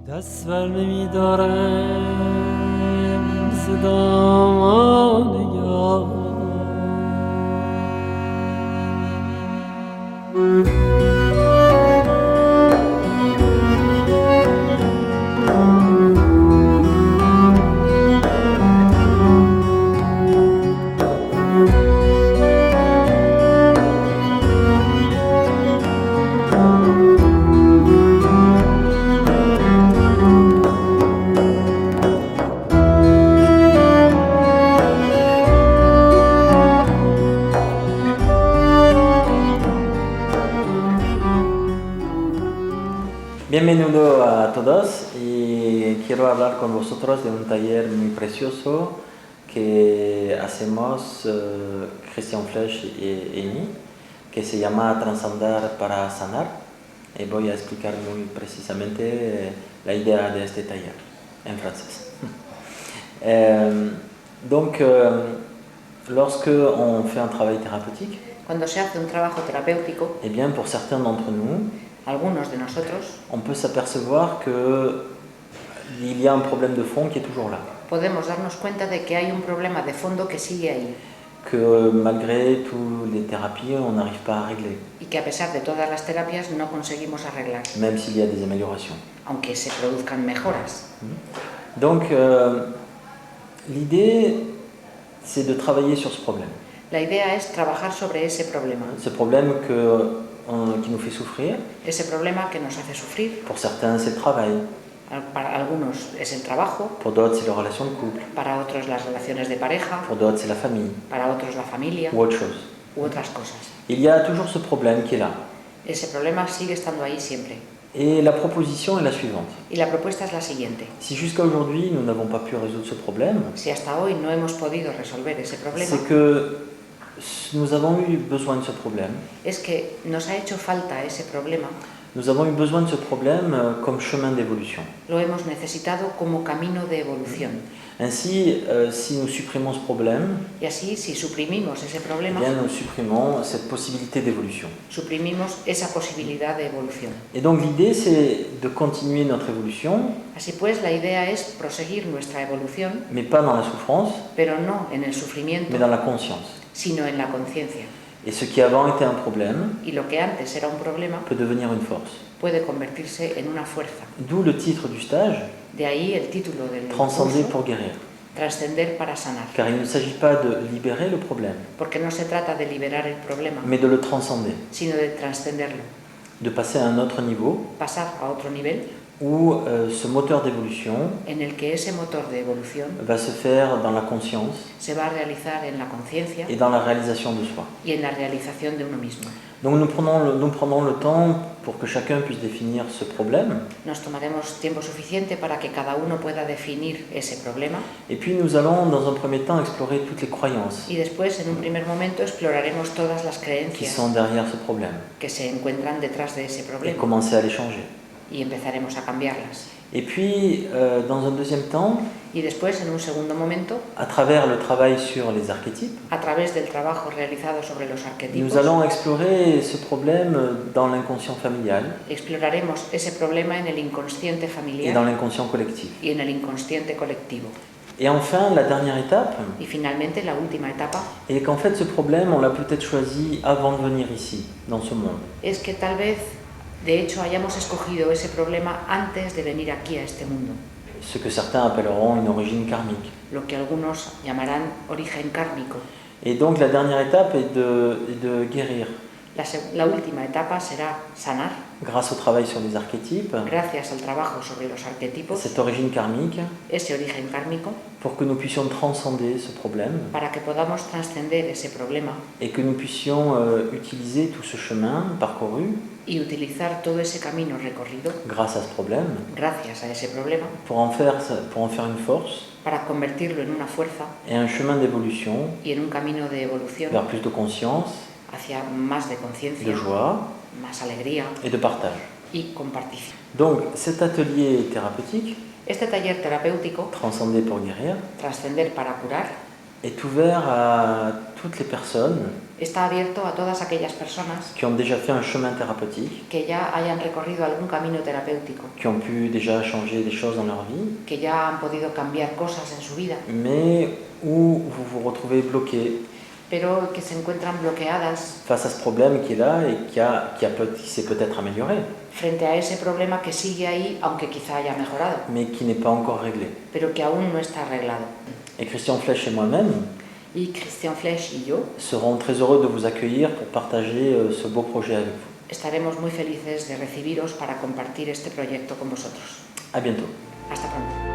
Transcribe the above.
دست بر نمی‌دارم ز دامان یار. Bienvenido a todos y quiero hablar con vosotros de un taller muy precioso que hacemos Christian Flesch y mí, que se llama Trascender para Sanar, y voy a explicar muy precisamente la idea de este taller en francés. Lorsque on fait un travail thérapeutique, Cuando se hace un trabajo terapéutico, eh bien, pour certains d'entre nous, algunos de nosotros on peut s'apercevoir qu'il y a un problème de fond qui est toujours là. podemos darnos cuenta de que hay un problema de fondo que sigue ahí Que malgré toutes les thérapies, on n'arrive pas à régler, y que a pesar de todas las terapias no conseguimos arreglar, même s'il y a des améliorations. aunque se produzcan mejoras. Donc, l'idée, c'est de travailler sur ce problème. La idea es trabajar sobre ese problema, Ce problème qui nous fait souffrir. ese problema que nos hace sufrir. Pour certains, c'est le travail. Para algunos es el trabajo, Pour d'autres, c'est les relations de couple. para otros las relaciones de pareja, Pour d'autres, c'est la famille para otros la familia ou autre chose. u otras cosas. Il y a toujours ce problème qui est là. Ese problema sigue estando ahí siempre. Et la proposition est la suivante. Y la propuesta es la siguiente. Si jusqu'à aujourd'hui, nous n'avons pas pu résoudre ce problème, Si hasta hoy no hemos podido resolver ese problema, c'est que nous avons eu besoin de ce problème. es que nos ha hecho falta ese problema. Nous avons eu besoin de ce problème comme chemin d'évolution. Lo hemos necesitado como camino de evolución. Ainsi, si nous supprimons ce problème, Y así, si suprimimos ese eh problema, bien, nous supprimons cette possibilité d'évolution. suprimimos esa posibilidad de evolución. Et donc l'idée, c'est de continuer notre évolution, Así pues, la idea es proseguir nuestra evolución, mais pas dans la souffrance, pero no en el sufrimiento, mais dans la conscience. sino en la conciencia. Et ce qui avant était un problème Y lo que antes era un problema peut devenir une force. puede convertirse en una fuerza. D'où le titre du stage, De ahí el título del Transcender curso, pour guérir. Trascender para sanar. Car il ne s'agit pas de libérer le problème, Porque no se trata de liberar el problema, mais de le transcender, sino de trascenderlo, de passer à un autre niveau pasar a otro nivel où ce moteur d'évolution en el que ese motor de evolución va se faire dans la conscience se va a realizar en la conciencia et dans la réalisation de soi. y en la realización de uno mismo. Donc nous prenons le temps pour que chacun puisse définir ce problème, Nos tomaremos tiempo suficiente para que cada uno pueda definir ese problema et puis nous allons dans un premier temps explorer toutes les croyances y después, en un primer momento, exploraremos todas las qui creencias sont derrière ce problème que se encuentran detrás de ese et problema commencer à les changer. y empezaremos a cambiarlas. Et puis, dans un deuxième temps, Y después, en un segundo momento, à travers le travail sur les archétypes, a través del trabajo realizado sobre los arquetipos, nous allons explorer ce problème dans l'inconscient familial exploraremos ese problema en el inconsciente et dans familiar l'inconscient collectif. y en el inconsciente colectivo. Et enfin, la dernière étape Y finalmente, la última etapa est qu'en fait, ce problème, on l'a peut-être choisi avant de venir ici, dans ce monde. es que tal vez, de hecho, hayamos escogido ese problema antes de venir aquí a este mundo, Ce que certains appelleront une origine karmique. lo que algunos llamarán origen kármico. Et donc, la dernière étape est de guérir La última etapa será sanar, grâce au travail sur les archétypes, gracias al trabajo sobre los arquetipos, cette origine karmique, ese origen kármico, pour que nous puissions transcender ce problème para que podamos trascender ese problema et que nous puissions utiliser tout ce chemin parcouru y utilizar todo ese camino recorrido, grâce à ce problème gracias a ese problema, pour en faire une force para convertirlo en una fuerza et un chemin d'évolution y en un camino de evolución vers plus de conscience, hacia más de de conciencia, joie más alegría et de partage. y compartición. Donc cet atelier thérapeutique, Este taller terapéutico, Transcender pour guérir, Trascender para curar, est ouvert à toutes les personnes Está abierto a todas aquellas personas qui ont déjà fait un chemin thérapeutique, que ya hayan recorrido algún camino terapéutico, qui ont pu déjà changer des choses dans leur vie, que ya han podido cambiar cosas en su vida, mais où vous vous retrouvez bloqué pero que se encuentran bloqueadas face à ce problème qui est là et qui s'est peut-être amélioré, frente a ese problema que sigue ahí, aunque quizá haya mejorado, mais qui n'est pas encore réglé. pero que aún no está arreglado. Et Christian Flech et moi-même Y Christian Flech y yo serons très heureux de vous accueillir pour partager ce beau projet avec vous. estaremos muy felices de recibiros para compartir este proyecto con vosotros. À bientôt. Hasta pronto.